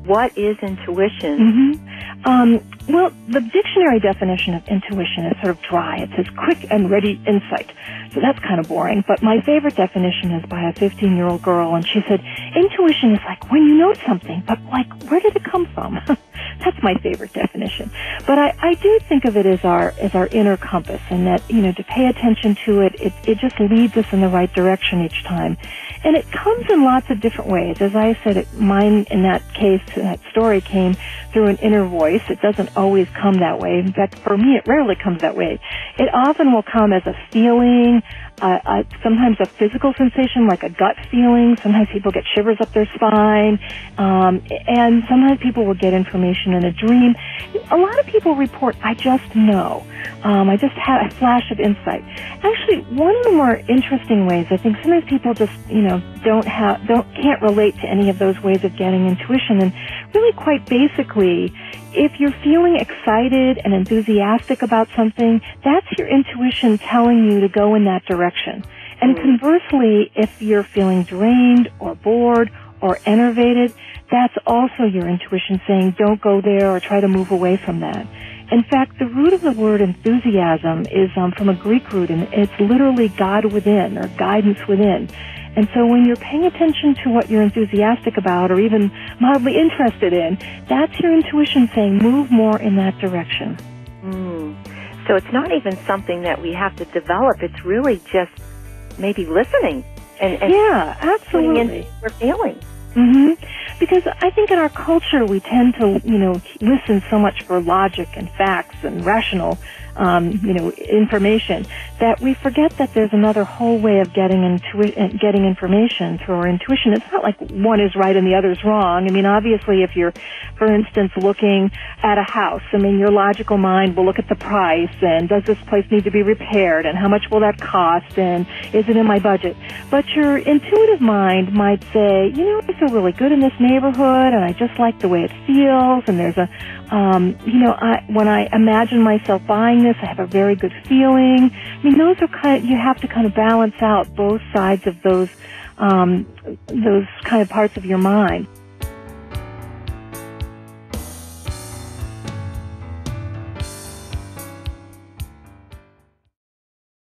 What is intuition? Well, the dictionary definition of intuition is sort of dry. It says quick and ready insight. So that's kind of boring. But my favorite definition is by a 15-year-old girl, and she said, intuition is like when you know something, but like, where did it come from? That's my favorite definition. But I do think of it as our inner compass, and that, to pay attention to it, it just leads us in the right direction each time. And it comes in lots of different ways. As I said, mine in that case, that story came through an inner voice. It doesn't always come that way. In fact, for me, it rarely comes that way. It often will come as a feeling, sometimes a physical sensation, like a gut feeling. Sometimes people get shivers up their spine, and sometimes people will get information in a dream. A lot of people report, I just know. I just had a flash of insight. Actually, one of the more interesting ways, I think sometimes people just, can't relate to any of those ways of getting intuition. And really, quite basically, if you're feeling excited and enthusiastic about something, that's your intuition telling you to go in that direction. And conversely, if you're feeling drained or bored or enervated, that's also your intuition saying, don't go there or try to move away from that. In fact, the root of the word enthusiasm is from a Greek root, and it's literally God within, or guidance within. And so when you're paying attention to what you're enthusiastic about or even mildly interested in, that's your intuition saying, move more in that direction. So it's not even something that we have to develop. It's really just maybe listening and yeah, absolutely. We're feeling. Because I think in our culture we tend to, listen so much for logic and facts and rational, information that we forget that there's another whole way of getting information through our intuition. It's not like one is right and the other's wrong. I mean, obviously, if you're, for instance, looking at a house, your logical mind will look at the price and does this place need to be repaired and how much will that cost and is it in my budget? But your intuitive mind might say, I feel really good in this neighborhood and I just like the way it feels, and there's a when I imagine myself buying this, I have a very good feeling. Those are you have to kind of balance out both sides of those kind of parts of your mind.